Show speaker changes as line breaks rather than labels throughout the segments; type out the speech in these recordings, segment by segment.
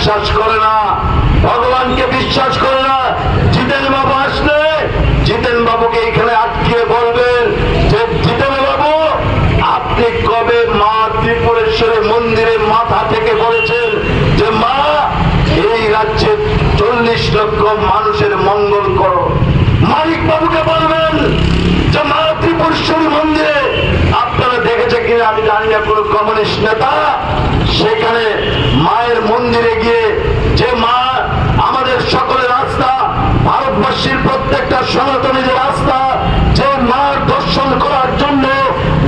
বিশ্বাস করে না, ভগবানকে বিশ্বাস করে না। জিতেন বাবু আসলে জিতেন বাবুকে এখানে আটকে বলবেন যে জিতেন বাবু আপনি কবে মা ত্রিপুরেশ্বরী মন্দিরের মাথা থেকে বলেছেন যে মা এই রাজ্যে 40 লক্ষ মানুষের মঙ্গল করো? মালিক বাবুকে বলবেন যে মা ত্রিপুরেশ্বরী মন্দিরে আপনারা দেখেছে কিনা আমি জানি না, কোন কমিউনিস্ট নেতা সেখানে মায়ের মন্দিরে গিয়ে যে মা আমাদের সকলের আস্থা, ভারতবর্ষের প্রত্যেকটা সনাতনীদের আস্থা, যে মার দর্শন করার জন্য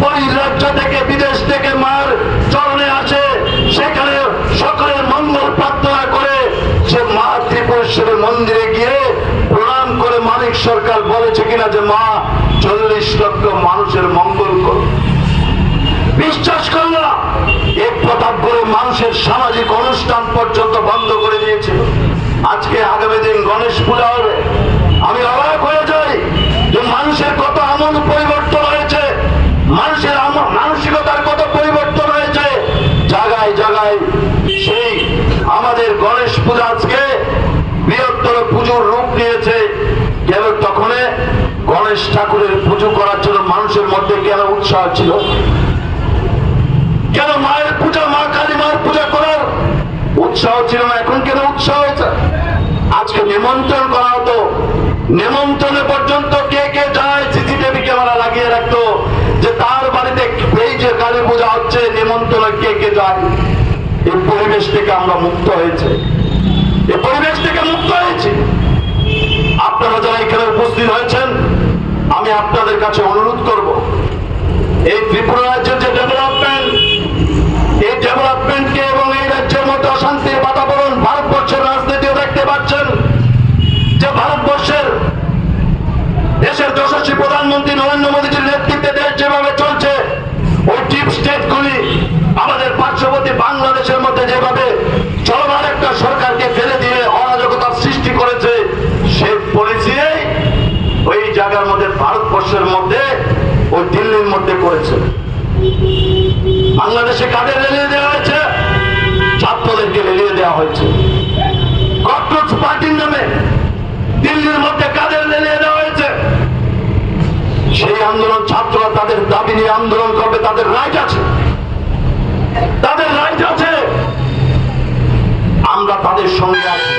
বহির্রাজ্য থেকে বিদেশ থেকে মার চরণে আসে, সেখানে সকলের মঙ্গল প্রার্থনা করে সে মা ত্রিপুরেশ্বরী মন্দিরে গিয়ে প্রণাম করে মানিক সরকার বলেছে কিনা যে মা 40 লক্ষ মানুষের মঙ্গল করো? বিশ্বাস করল না। এক প্রতাপ করে মানুষের সামাজিক অনুষ্ঠান পর্যন্ত বন্ধ করে দিয়েছিল। আজকে আগামী দিন গণেশ পূজা হবে, আমি অবাক হয়ে যাই যে মানুষের কত আমল পরিবর্তন হয়েছে, মানুষের মানসিকতার কত পরিবর্তন হয়েছে। জায়গায় জায়গায় সেই আমাদের গণেশ পূজা আজকে বৃহত্তর পুজোর রূপ নিয়েছে। কেন তখন গণেশ ঠাকুরের পুজো করার জন্য মানুষের মধ্যে কেন উৎসাহ ছিল? কেন মায়ের পূজা, মা কালী মায়ের পূজা করার উৎসাহ ছিল না? এখন কেন উৎসাহ হয়েছে? আজকে নিমন্ত্রণ করা হতো, নিমন্ত্রণে পর্যন্ত কে কে যায় সিসিটিভি ক্যামেরা লাগিয়ে রাখতো যে তার বাড়িতে এই যে কালী পূজা হচ্ছে নিমন্ত্রণে কে কে যায়। এই পরিবেশ থেকে আমরা মুক্ত হয়েছে, এই পরিবেশ থেকে মুক্ত হয়েছে। আপনারা যারা এখানে উপস্থিত হয়েছেন, আমি আপনাদের কাছে অনুরোধ করব, এই ত্রিপুরা রাজ্যের যে ডেভেলপমেন্ট, এই ডেভেলপমেন্টকে এবং এই রাজ্যের মধ্যে অশান্তির বাতাবরণ ভারতবর্ষের রাজনীতিও দেখতে পাচ্ছেন যে ভারতবর্ষের দেশের যশস্বী প্রধানমন্ত্রী নরেন্দ্র মোদীজির নেতৃত্বে দেশ যেভাবে চলছে, ওই ডিপ স্টেটগুলি আমাদের পার্শ্ববর্তী বাংলাদেশের মধ্যে যেভাবে চলমান একটা সরকারকে ফেলে দিয়ে অরাজকতার সৃষ্টি করেছে, সেই পলিসি ওই জায়গার মধ্যে ভারতবর্ষের মধ্যে ওই দিল্লির মধ্যে করেছে। বাংলাদেশে কাদের লেলিয়ে দেওয়া হয়েছে? ছাত্রদেরকে লেলিয়ে দেওয়া হয়েছে। ককরোচ পার্টির নামে দিল্লির মধ্যে কাদের লেলিয়ে দেওয়া হয়েছে? সেই আন্দোলন ছাত্ররা তাদের দাবি নিয়ে আন্দোলন করবে, তাদের রাইট আছে, তাদের রাইট আছে, আমরা তাদের সঙ্গে আছি।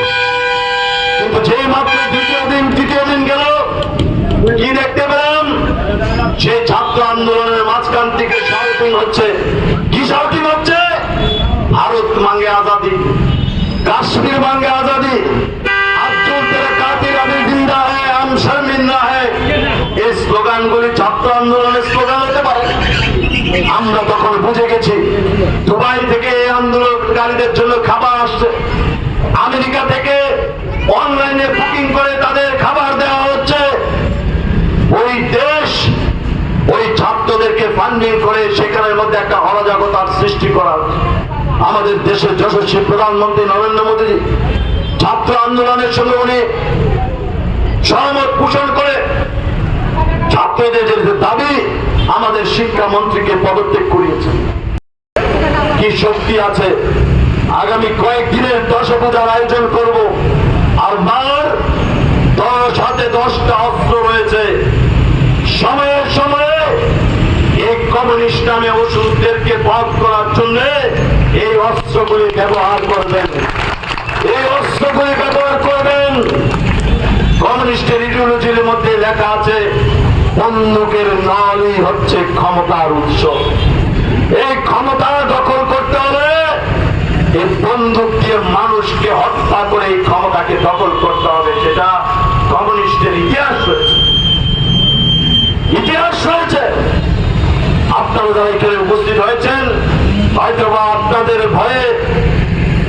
কিন্তু যেই মাত্র দ্বিতীয় দিন গেল, কি দেখতে পেলাম? সেই ছাত্র আন্দোলনের মাঝখান থেকে শাউটিং হচ্ছে। কি শাউটিং হচ্ছে? ভারত মাঙ্গে আজাদি, কাশ্মীর মাঙ্গে আজাদি, এই স্লোগানগুলি ছাত্র আন্দোলনের স্লোগান হতে পারে। আমরা তখন বুঝে গেছি দুবাই থেকে এই আন্দোলনকারীদের জন্য খাবার আসছে, আমেরিকা থেকে অনলাইনে বুকিং করে তাদের খাবার দেওয়া হচ্ছে। ওই দেশ ওই ছাত্রদেরকে ফান্ডিং করে সেখানের মধ্যে একটা অরাজকতার সৃষ্টি করা হচ্ছে। আমাদের দেশের যশস্বী প্রধানমন্ত্রী নরেন্দ্র মোদী ছাত্র আন্দোলনের সঙ্গে উনি সহমত পোষণ করে ছাত্রদের যে দাবি আমাদের শিক্ষামন্ত্রীকে পদত্যাগ করিয়েছেন। কি শক্তি আছে! আগামী কয়েকদিনের দশপূজার আয়োজন করব, আর মার 10 হাতে 10টা অস্ত্র রয়েছে। সময়ে সময়ে এই কমিউনিস্ট নামে ওষুধদেরকে বধ করার জন্য এই অস্ত্রগুলি ব্যবহার করবেন, এই অস্ত্রগুলি ব্যবহার করবেন। কমিউনিস্টের ইডিওলজির মধ্যে লেখা আছে বন্দুকের নলই হচ্ছে ক্ষমতার উৎস। এই ক্ষমতা দখল করতে হলে এই বন্দুক দিয়ে মানুষকে হত্যা করে এই ক্ষমতাকে দখল করতে হবে। সেটা কমিউনিস্টের ইতিহাস রয়েছে, ইতিহাস রয়েছে। আপনারা যারা এখানে উপস্থিত হয়েছেন, হয়তোবা আপনাদের ভয়ে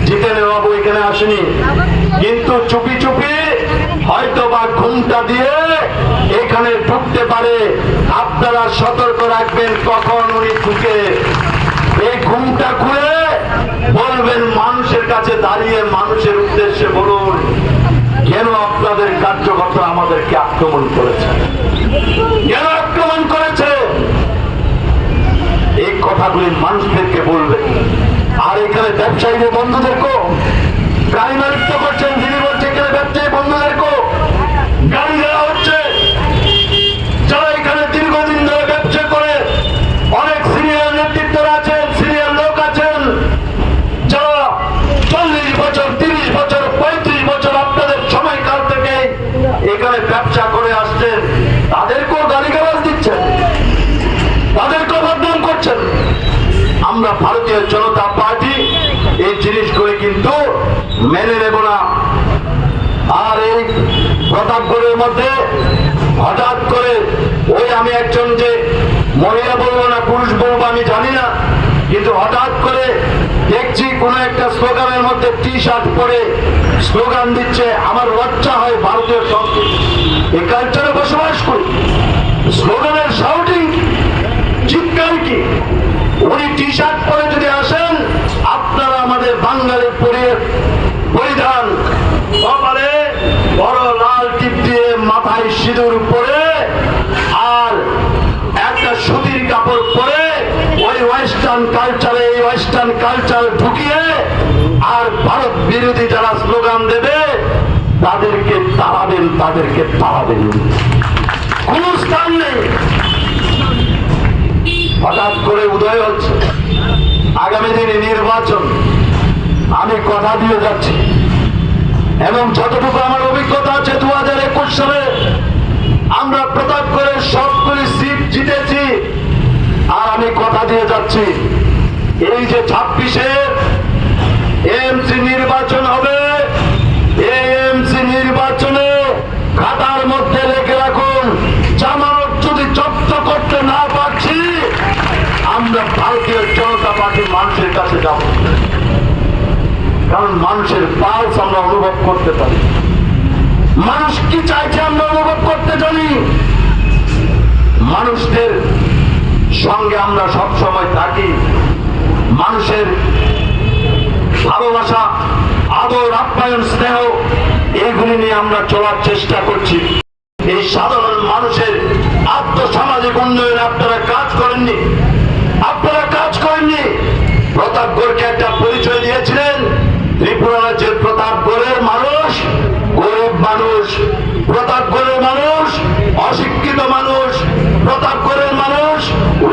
জিতেন বাবু এখানে আসেনি, কিন্তু চুপি চুপি হয়তোবা ঘুমটা দিয়ে এখানে ঢুকতে পারে। আপনারা সতর্ক রাখবেন কখন উনি ঢুকে। এই ঘুমটা খুলে বলবেন, মানুষের কাছে দাঁড়িয়ে মানুষের উদ্দেশ্যে বলুন কেন আপনাদের কার্যকর্তা আমাদেরকে আক্রমণ করেছে, কেন আক্রমণ করেছে। এই কথাগুলি মানুষদেরকে বলবেন। আর এখানে ব্যবসায়ীদের বন্ধুদেরকেও গাড়ি মালিক করছেন, যিনি বলছে এখানে ব্যবসায়ী বন্ধুদেরকেও গাড়ি দেওয়া হচ্ছে। যারা এখানে দীর্ঘদিন ধরে ব্যবসা করে অনেক সিনিয়র নেতৃত্বরা আছেন, সিনিয়র লোক আছেন, যারা 40 বছর 30 বছর 35 বছর আপনাদের সময়কাল থেকে এখানে ব্যবসা করে আসছেন, তাদেরকেও গালিগালাজ দিচ্ছেন, তাদেরকেও বদনাম করছেন। আমরা ভারতীয় জনতা পার্টি এই জিনিসগুলি কিন্তু মেনে নেব না। আর এই প্রতাপগড়ের মধ্যে হঠাৎ করে ওই আমি একজন যে মহিলা বলবো না পুরুষ বলবো আমি জানি না, কিন্তু হঠাৎ করে দেখছি কোন একটা স্লোগানের মধ্যে টি শার্ট পরে স্লোগান দিচ্ছে। আমার লজ্জা হয়, ভারতীয় সংস্কৃতি এই কালচারে বসবাস করি, স্লোগানের শাউটিং চিৎকার কি? উনি টি শার্ট পরে যদি আসেন, আপনারা আমাদের বাঙালির পরিধান কপালে বড় লাল টিপ দিয়ে মাথায় সিঁদুর পরে আর একটা সুতির কাপড় পরে ওই ওয়েস্টার্ন কালচারে এই ওয়েস্টার্ন কালচার ঢুকিয়ে আর ভারত বিরোধী যারা স্লোগান দেবে তাদেরকে তাড়াবেন, তাদেরকে তাড়াবেন, কোন স্থান নেই। হঠাৎ করে উদয় হচ্ছে আগামী দিনে নির্বাচন, আমি কথা দিয়ে যাচ্ছি এবং যতটুকু আমার অভিজ্ঞতা আছে 2021 সালে আমরা প্রতাপগড়ের সবগুলি সিট জিতেছি। আর আমি কথা দিয়ে যাচ্ছি এই যে 26-এ এএমসি নির্বাচন হবে, এএমসি নির্বাচনে খাতার মধ্যে লিখে রাখুন, জামানত যদি জব্দ করতে না পারছি আমরা ভারতীয় জনতা পার্টির মানুষের কাছে যাব, কারণ মানুষের পালস আমরা অনুভব করতে পারি, মানুষ কি চাইছে আমরা অনুভব করতে জানি, মানুষদের সঙ্গে আমরা সব সময় থাকি, মানুষের ভালোবাসা আদর আপ্যায়ন স্নেহ এইগুলি নিয়ে আমরা চলার চেষ্টা করছি। এই সাধারণ মানুষের আর্থসামাজিক উন্নয়নে আপনারা কাজ করেননি, আপনারা কাজ করেননি। প্রতাপগড়কে একটা পরিচয় দিয়েছিলেন, ত্রিপুরা রাজ্যের প্রতাপগড়ের মানুষ গরিব মানুষ, প্রতাপগড়ের মানুষ অশিক্ষিত মানুষ, প্রতাপগড়ের মানুষ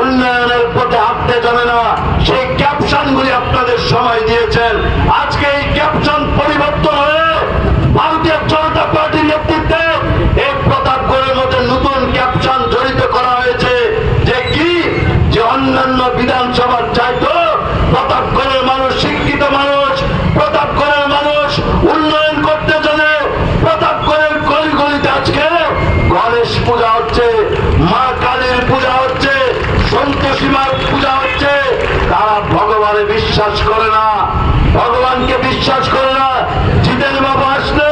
উন্নয়নের পথে হাঁটতে জানে না। সেই ক্যাপশন গুলি আপনাদের সময় দিয়েছেন, আজকে এই ক্যাপশন পরিবর্তন হয়ে ভারতীয় জনতা পার্টির নেতৃত্বে এই প্রতাপগড়ের মধ্যে নতুন ক্যাপশন জড়িত করা হয়েছে, যে কি যে অন্যান্য বিধানসভার চাইতো প্রতাপগড়ের মানুষ শিক্ষিত মানুষ, প্রতাপগড়ের মানুষ উন্নয়ন করতে জানে। প্রতাপগড়ের গলিগলিতে আজকে গণেশ পূজা হচ্ছে, মা কালীর পূজা হচ্ছে, সন্তোষী মার পূজা হচ্ছে। তারা ভগবানে বিশ্বাস করে না, ভগবানকে বিশ্বাস করে না। জিতেন বাবু আসলে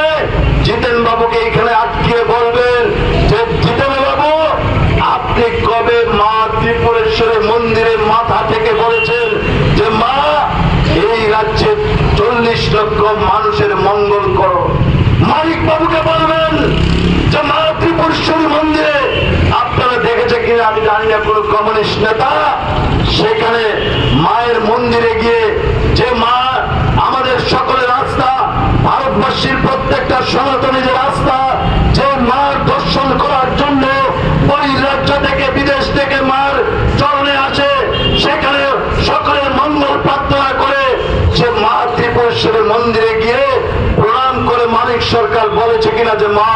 জিতেন বাবুকে এখানে আটকে বলবেন যে জিতেন বাবু আপনি কবে মা ত্রিপুরেশ্বরী মন্দিরের মাথা থেকে বলেছেন যে মা এই রাজ্যে 40 লক্ষ মানুষের মঙ্গল করো? মালিক বাবুকে বলবেন যে মা ত্রিপুরেশ্বরী মন্দিরে আপনারা দেখেছে কিনা আমি জানি না, কোন কমিউনিস্ট নেতা সেখানে মায়ের মন্দিরে গিয়ে যে মা আমাদের সকলের আস্থা, ভারতবর্ষের প্রত্যেকটা সনাতনীদের আস্থা, যে মার দর্শন করার জন্য বহির্রাজ্য থেকে বিদেশ থেকে মার চরণে আসে, সেখানে সকলের মঙ্গল প্রার্থনা করে সে মা ত্রিপুরেশ্বরী মন্দিরে গিয়ে প্রণাম করে মানিক সরকার বলেছে কিনা যে মা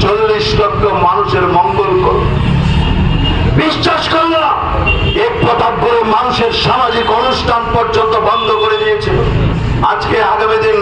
40 লক্ষ মানুষের মঙ্গল করো? বিশ্বাস করল। এক প্রতাপগড়ে মানুষের সামাজিক অনুষ্ঠান পর্যন্ত বন্ধ করে দিয়েছিল। আজকে আগামী দিন